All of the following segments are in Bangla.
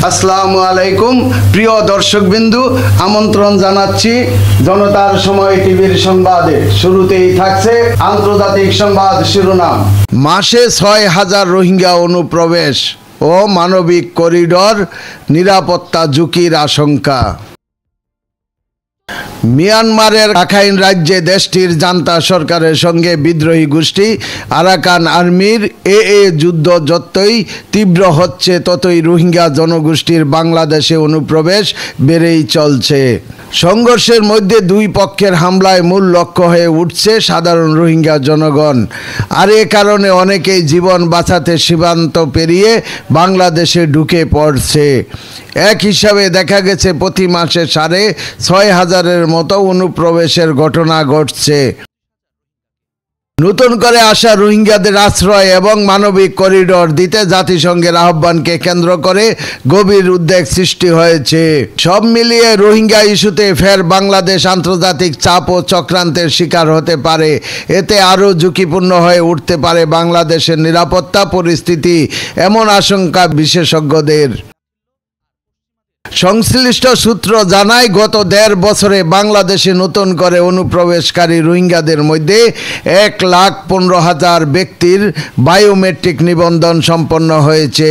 আসসালামু আলাইকুম প্রিয় দর্শকবিন্দু, আমন্ত্রণ জানাচ্ছি জনতার সময় টিভির সংবাদে। শুরুতেই থাকছে আন্তর্জাতিক সংবাদ শিরোনাম। মাসে ৬,০০০ রোহিঙ্গা অনুপ্রবেশ ও মানবিক করিডর, নিরাপত্তা ঝুঁকির আশঙ্কা। মিয়ানমারের রাখাইন রাজ্যে দেশটির জান্তা সরকারের সঙ্গে বিদ্রোহী গোষ্ঠী আরাকান আর্মির যুদ্ধ যতই তীব্র হচ্ছে ততই রোহিঙ্গা জনগোষ্ঠীর বাংলাদেশে অনুপ্রবেশ বেড়েই চলছে। সংঘর্ষের মধ্যে দুই পক্ষের হামলায় মূল লক্ষ্য হয়ে উঠছে সাধারণ রোহিঙ্গা জনগণ। আর এ কারণে অনেকেই জীবন বাঁচাতে সীমান্ত পেরিয়ে বাংলাদেশে ঢুকে পড়ছে। এক হিসাবে দেখা গেছে প্রতি মাসে ৬,৫০০-এর মতো অনুপ্রবেশের ঘটনা ঘটছে। নতুন করে আসা রোহিঙ্গাদের আশ্রয় এবং মানবিক করিডর দিতে জাতিসংঘের আহ্বানকে কেন্দ্র করে গভীর উদ্বেগ সৃষ্টি হয়েছে। সব মিলিয়ে রোহিঙ্গা ইস্যুতে ফের বাংলাদেশ আন্তর্জাতিক চাপ ও চক্রান্তের শিকার হতে পারে। এতে আরও ঝুঁকিপূর্ণ হয়ে উঠতে পারে বাংলাদেশের নিরাপত্তা পরিস্থিতি, এমন আশঙ্কা বিশেষজ্ঞদের। সংশ্লিষ্ট সূত্র জানায়, গত ১.৫ বছরে বাংলাদেশে নতুন করে অনুপ্রবেশকারী রোহিঙ্গাদের মধ্যে ১,১৫,০০০ ব্যক্তির বায়োমেট্রিক নিবন্ধন সম্পন্ন হয়েছে।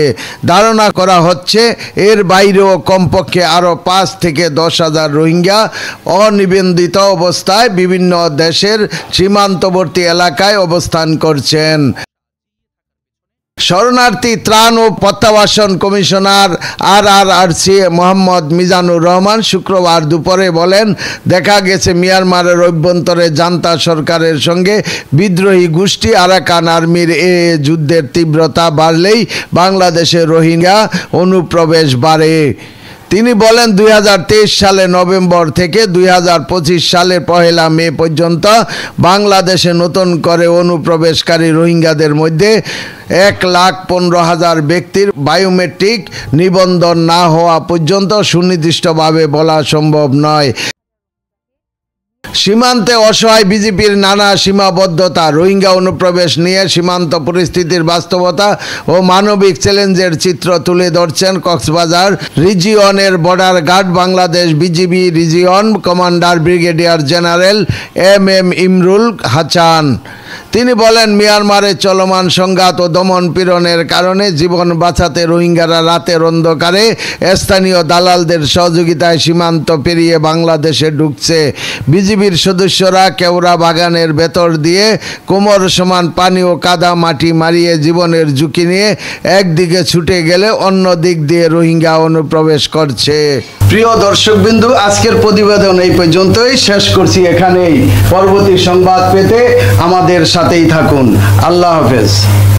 ধারণা করা হচ্ছে এর বাইরেও কমপক্ষে আরও ৫ থেকে ১০,০০০ রোহিঙ্গা অনিবন্ধিত অবস্থায় বিভিন্ন দেশের সীমান্তবর্তী এলাকায় অবস্থান করছেন। শরণার্থী ত্রাণ ও প্রত্যাবাসন কমিশনার RRRC মোহাম্মদ মিজানুর রহমান শুক্রবার দুপুরে বলেন, দেখা গেছে মিয়ানমারের অভ্যন্তরে জান্তা সরকারের সঙ্গে বিদ্রোহী গোষ্ঠী আরাকান আর্মির যুদ্ধের তীব্রতা বাড়লেই বাংলাদেশে রোহিঙ্গা অনুপ্রবেশ বাড়ে। তিনি বলেন, ২০২৩ সালের নভেম্বর থেকে ২০২৫ সালের ১ মে পর্যন্ত বাংলাদেশে নতুন করে অনুপ্রবেশকারী রোহিঙ্গাদের মধ্যে ১,১৫,০০০ ব্যক্তির বায়োমেট্রিক নিবন্ধন না হওয়া পর্যন্ত সুনির্দিষ্টভাবে বলা সম্ভব নয়। সীমান্তে অসহায় বিজেপির নানা সীমাবদ্ধতা, রোহিঙ্গা অনুপ্রবেশ নিয়ে সীমান্ত পরিস্থিতির বাস্তবতা ও মানবিক চ্যালেঞ্জের চিত্র তুলে ধরছেন কক্সবাজার রিজিয়নের border guard Bangladesh BGB region commander brigadier general MM Imrul Hasan. তিনি বলেন, মিয়ানমারে চলমান সংঘাত ও দমন পীড়নের কারণে জীবন বাঁচাতে রোহিঙ্গারা রাতের অন্ধকারে স্থানীয় দালালদের সহযোগিতায় সীমান্ত পেরিয়ে বাংলাদেশে ঢুকছে। বিজিবির সদস্যরা কেওড়া বাগানের ভেতর দিয়ে কোমর সমান পানি ও কাদা মাটি মারিয়ে জীবনের ঝুঁকি নিয়ে একদিকে ছুটে গেলে অন্য দিক দিয়ে রোহিঙ্গা অনুপ্রবেশ করছে। প্রিয় দর্শকবিন্দু, আজকের প্রতিবেদন এই পর্যন্তই শেষ করছি এখানেই। পরবর্তী সংবাদ পেতে আমাদের সাথেই থাকুন। আল্লাহ হাফেজ।